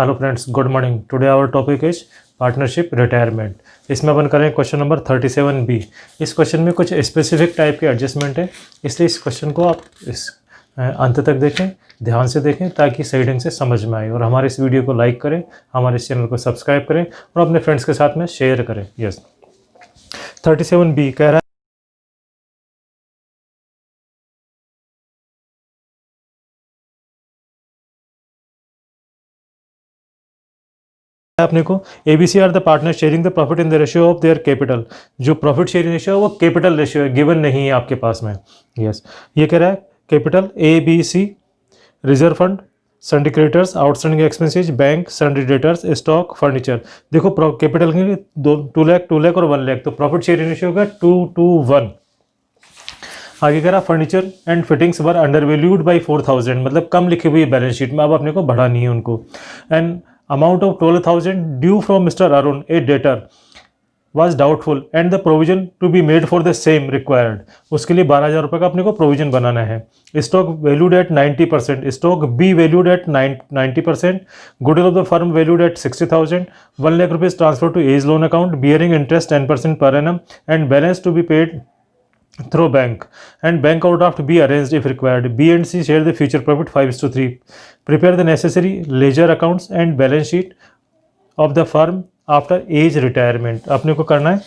Hello friends, good morning. Today our topic is partnership retirement. इसमें अपन करें question number 37B। इस question में कुछ स्पेसिफिक टाइप के एडजस्टमेंट है, इसलिए इस क्वेश्चन को आप इस अंत तक देखें, ध्यान से देखें ताकि सही ढंग से समझ में आए। और हमारे इस वीडियो को लाइक करें, हमारे इस चैनल को सब्सक्राइब करें और अपने फ्रेंड्स के साथ में शेयर करें। यस, 37B कह रहा है अपने को ABC are the partner sharing the profit in the ratio of their capital. जो प्रॉफिट शेयरिंग रेशियो है वो कैपिटल रेशियो है, गिवन नहीं है आपके पास में। यस, ये कह रहा है capital ABC, reserve fund, सन्डी creditors, outstanding expenses, bank, सन्डी debtors, stock, furniture. देखो कैपिटल के 2 लाख और 1 लाख, तो प्रॉफिट शेयरिंग रेशियो होगा 2:1। आगे कह रहा furniture and fittings were under valued by 4000, मतलब कम लिखी हुई है बैलेंस शीट में, अब अपने को बढ़ानी है उनको। And amount of 12,000 due from Mr. Arun, a debtor, was doubtful and the provision to be made for the same required। उसके लिए 12,000 रुपये का अपने को प्रोविजन बनाना है। Stock valued at 90%, stock be valued at 90%, goodwill of the firm valued at 60,000, 1 lakh rupees transfer to as loan account bearing interest 10% per annum and balance to be paid through bank, and bank overdraft be arranged if required। B and C share the future profit 5:3। Prepare the necessary ledger accounts and balance sheet of the firm after age retirement। अपने को करना है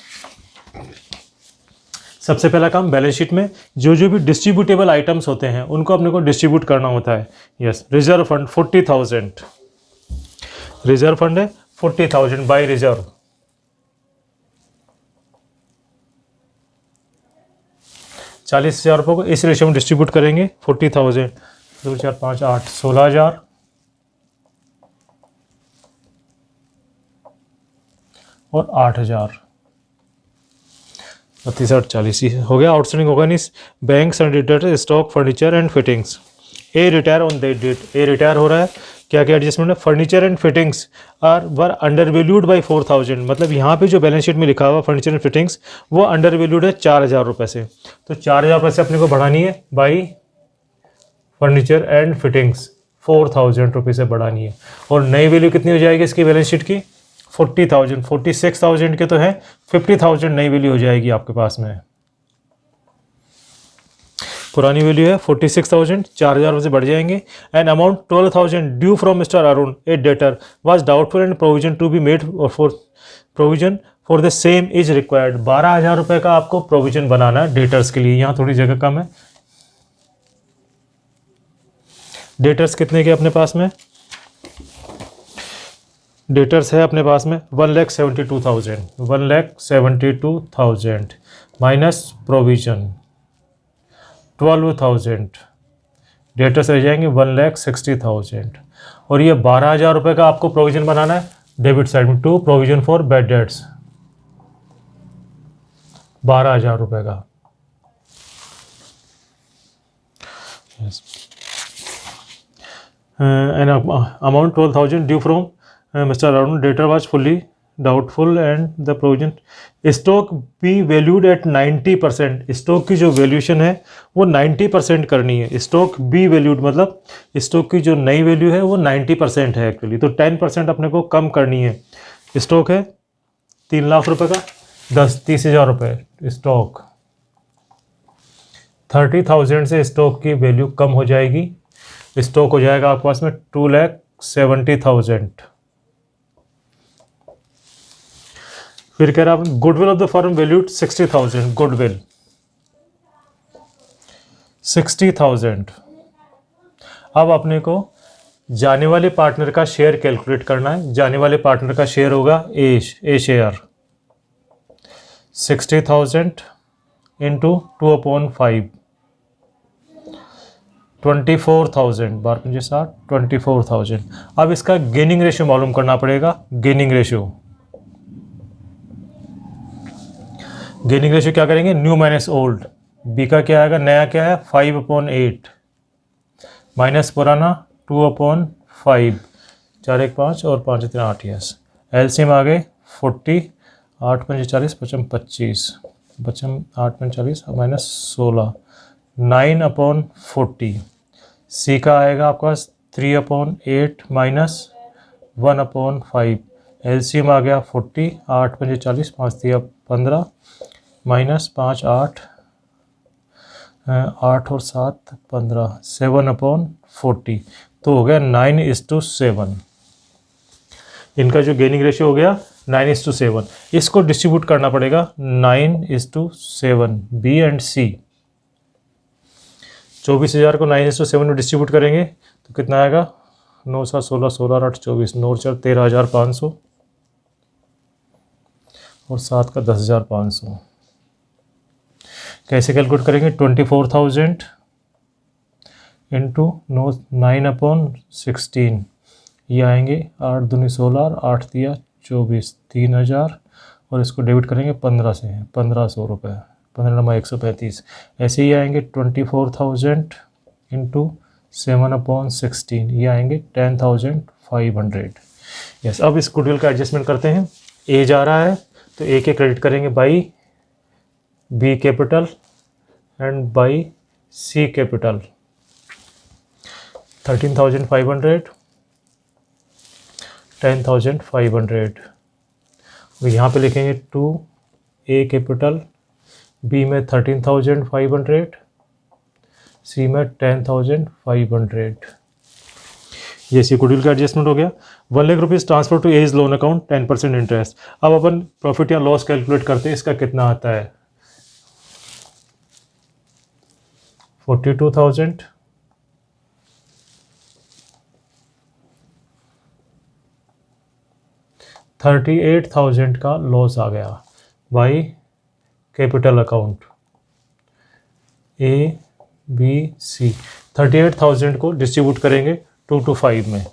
सबसे पहला काम, balance sheet में जो भी डिस्ट्रीब्यूटेबल आइटम्स होते हैं उनको अपने को डिस्ट्रीब्यूट करना होता है। Yes, reserve fund 40,000, reserve fund है 40,000 बाई रिजर्व। 40,000 रुपये को इस रेशियो में डिस्ट्रीब्यूट करेंगे। 40,000 2 4 5 8 16,000 और 8,000 30 40 हो गया। आउटस्टैंडिंग होगा नहीं, bank, sundry, stock, furniture and fittings. A retire on that date, A retire हो रहा है। क्या क्या एडजस्टमेंट है? Furniture and fittings are were under valued by 4,000, मतलब यहाँ पे जो बैलेंस शीट में लिखा हुआ फर्नीचर एंड फिटिंग्स वो अंडर वैल्यूड है 4,000 रुपये से। तो 4,000 रुपये से अपने को बढ़ानी है बाई फर्नीचर एंड फिटिंग्स 4,000 रुपये से बढ़ानी है। और नई वैल्यू कितनी हो जाएगी इसकी बैलेंस शीट की? 40,000। 46,000 के तो है, 50,000 नई वैल्यू हो जाएगी आपके पास में। पुरानी वैल्यू है 46,000, 4,000 से बढ़ जाएंगे। And amount 12,000 due from mister Arun, a debtor, was doubtful and provision to be made for provision for the same is required. 12,000 रुपये का आपको प्रोविजन बनाना है डेटर्स के लिए। यहाँ थोड़ी जगह कम है। डेटर्स कितने के अपने पास में? डेटर्स है अपने पास में 1,72,000, 1,72,000 माइनस प्रोविजन 12,000, डेटर्स रह जाएंगे 1,60,000। और ये 12,000 रुपये का आपको प्रोविजन बनाना है डेबिट साइड में, to provision for bad debts 12,000 रुपये का। An amount 12,000 due from mister Arun, debtor was fully doubtful and the provision. Stock be valued at 90%, stock की जो वैल्यूशन है वो 90% करनी है। स्टॉक बी वैल्यूड मतलब स्टॉक की जो नई वैल्यू है वो 90% है एक्चुअली, तो 10% अपने को कम करनी है। स्टॉक है 3 लाख रुपए का, 30,000 रुपये स्टॉक, 30,000 से स्टॉक की वैल्यू कम हो जाएगी। स्टॉक हो जाएगा आपके पास में 2,70,000। फिर कह रहा है goodwill of the firm valued 60,000, goodwill 60,000। अब अपने को जाने वाले पार्टनर का शेयर कैलकुलेट करना है। जाने वाले पार्टनर का शेयर होगा ए शेयर 60,000 इंटू 2/5 24,000 बार 50 24,000। अब इसका गेनिंग रेशियो मालूम करना पड़ेगा। गेनिंग रेशियो क्या करेंगे? New minus old. बी का क्या आएगा? नया क्या है? 5/8 माइनस पुराना 2/5, 4 1 5 और 5 3 8। यस, एलसीएम आ गए 40, 8 5 40 55 25, 8 5 40 माइनस 16 9/40। सी का आएगा आपके पास 3/8 माइनस 1/5, एलसीएम आ गया 40, 8 पंजे 40, 5 दिया 15, माइनस 5 8, 8 और 7 15, 7/40, तो हो गया 9:7। इनका जो गेनिंग रेशियो हो गया 9:7। इसको डिस्ट्रीब्यूट करना पड़ेगा 9:7, बी एंड सी। 24,000 को 9:7 में डिस्ट्रीब्यूट करेंगे तो कितना आएगा, 9 7 16, 16 8 24, 9 4 13,500 और 7 का 10,500। कैसे कैलकुलेट करेंगे, 24,000 इंटू 9/16, ये आएंगे 8 दूनी 16, 8 दिया 24, 3,000 और इसको डेबिट करेंगे 15 से, 1,500 रुपये, 15 नमा 135। ऐसे ही आएंगे 24,000 इंटू 7/16, ये आएंगे 10,500। यस, अब इस गुडविल का एडजस्टमेंट करते हैं। ए जा रहा है तो ए के क्रेडिट करेंगे by B capital and by C capital. 13,500, 10,500। यहाँ पे लिखेंगे 2 ए कैपिटल, बी में 13,500, सी में 10,500। ये सी गुडविल का एडजस्टमेंट हो गया। 1 lakh rupees transfer to as loan account, 10% interest. अब अपन प्रॉफिट या लॉस कैलकुलेट करते हैं, इसका कितना आता है, 42,000, 38,000 का लॉस आ गया by capital account A B C. 38,000 को डिस्ट्रीब्यूट करेंगे 2 to 5 में,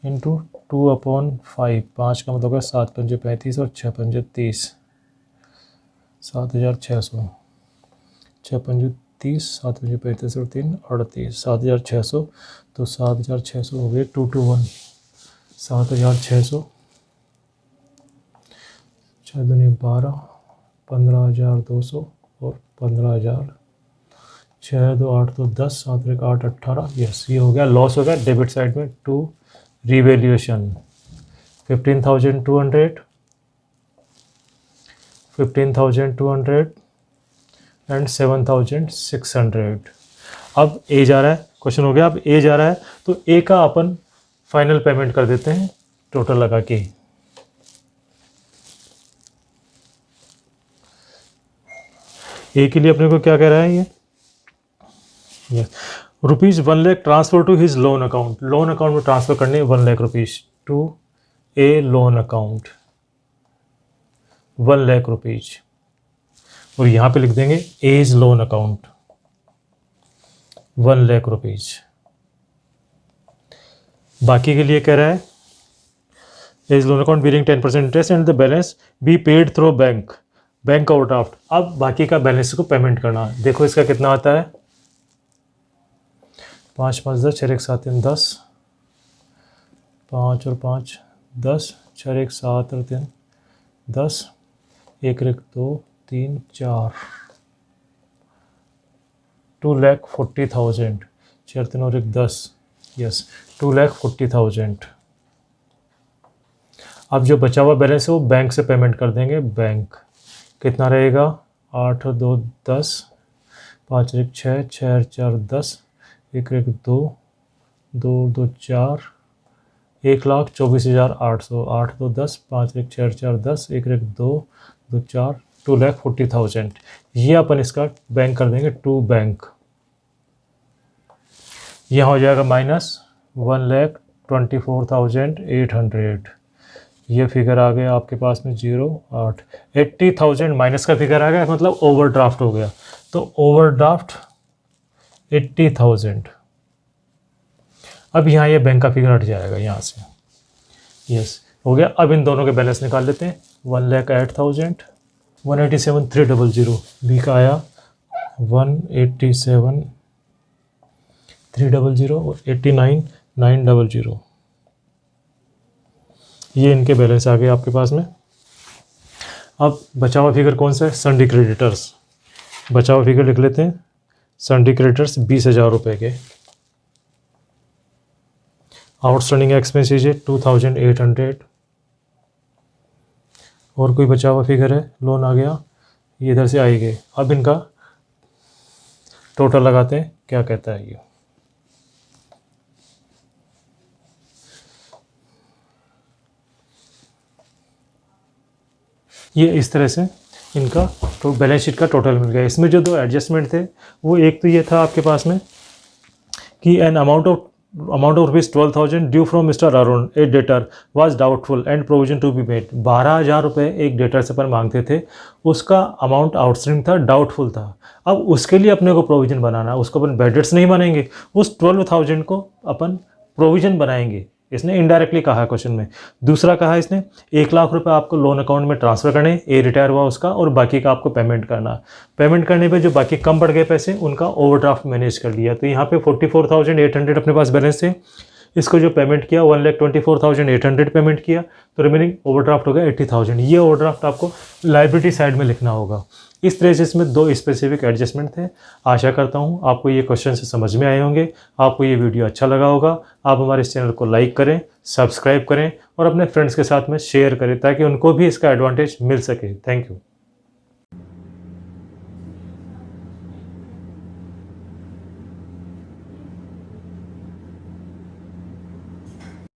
इंटू 2/5, 5 का मतलब होगा 7 पंजे 35 और 6 पंजे 30, 7,600, 6 पंजे 30, 7 पंजे 35 और 3 38, 7,600। तो 7,600 हो गए 2 to 1, 7,600, 6 दूनी 12, 15,200 और 15,000, 6 2 8 तो 10, 7 1 8 18। यस, ये हो गया लॉस हो गया डेबिट साइड में। To revaluation 15,200, 15,200 and 7,600। अब ए जा रहा है, क्वेश्चन हो गया, अब ए जा रहा है तो ए का अपन फाइनल पेमेंट कर देते हैं टोटल लगा के। ए के लिए अपने को क्या कह रहा है ये ₹1 lakh transfer to his loan account. Loan account में ट्रांसफर करने 1 lakh rupees to a loan account, 1 lakh rupees. और यहाँ पे लिख देंगे as loan account 1 lakh rupees. बाकी के लिए कह रहा है as loan account bearing 10% interest and the balance be paid through bank, bank overdraft. अब बाकी का बैलेंस को पेमेंट करना। देखो इसका कितना आता है, 5 5 10, 6 1 7 3 10, 5 और 5 10, 6 1 7 और 3 10, 1 1 2 3 4, 2,40,000, 4 3 और 1 10। यस, 2,40,000। अब जो बचा हुआ बैलेंस है वो बैंक से पेमेंट कर देंगे। बैंक कितना रहेगा, 8 और 2 10, 5 1 6, 6 और 4 10, 1 1 2 2 2 4, 1,24,800, 8 2 10, 5 1 6 4 10, 1 1 2 2 4, 2,40,000। ये अपन इसका बैंक कर देंगे टू बैंक। यहाँ हो जाएगा माइनस 1,24,800। ये फिगर आ गया आपके पास में 0 8, 80,000 माइनस का फिगर आ गया, मतलब ओवरड्राफ्ट हो गया। तो ओवरड्राफ्ट 80,000। अब यहाँ ये बैंक का फिगर हट जाएगा यहाँ से। यस, हो गया। अब इन दोनों के बैलेंस निकाल लेते हैं। 1,08,000, 187,300। बी का आया 187,300 और 89,900। ये इनके बैलेंस आ गए आपके पास में। अब बचा हुआ फिगर कौन सा है, सन्डी क्रेडिटर्स। बचा हुआ फिगर लिख लेते हैं। सन्डी क्रेडिटर्स 20,000 रुपये के। आउटस्टैंडिंग एक्सपेंसेस है 2800, और कोई बचा हुआ फिगर है, लोन आ गया, ये इधर से आई गए। अब इनका टोटल लगाते हैं, क्या कहता है ये इस तरह से इनका तो बैलेंस शीट का टोटल मिल गया। इसमें जो दो एडजस्टमेंट थे वो एक तो ये था आपके पास में कि an amount of rupees 12,000 due from mister Arun a debtor was doubtful and provision to be made. 12,000 रुपये एक डेटर से अपन मांगते थे, उसका अमाउंट आउटस्टैंडिंग था, डाउटफुल था। अब उसके लिए अपने को प्रोविजन बनाना, उसको अपन बैड डेट्स नहीं मानेंगे, उस 12,000 को अपन प्रोविजन बनाएंगे। इसने इनडायरेक्टली कहा है क्वेश्चन में। दूसरा कहा इसने 1,00,000 रुपये आपको लोन अकाउंट में ट्रांसफ़र करने, ए रिटायर हुआ उसका, और बाकी का आपको पेमेंट करना। पेमेंट करने पे जो बाकी कम पड़ गए पैसे, उनका ओवरड्राफ्ट मैनेज कर लिया। तो यहाँ पे 44,800 अपने पास बैलेंस थे, इसको जो पेमेंट किया 1,24,800 पेमेंट किया, तो रिमेनिंग ओवरड्राफ्ट हो गया 80,000। ये ओवरड्राफ्ट आपको लाइबिलिटी साइड में लिखना होगा। इस तरह से इसमें दो स्पेसिफिक एडजस्टमेंट थे। आशा करता हूँ आपको ये क्वेश्चन से समझ में आए होंगे, आपको ये वीडियो अच्छा लगा होगा। आप हमारे इस चैनल को लाइक करें, सब्सक्राइब करें और अपने फ्रेंड्स के साथ में शेयर करें ताकि उनको भी इसका एडवांटेज मिल सके। Thank you.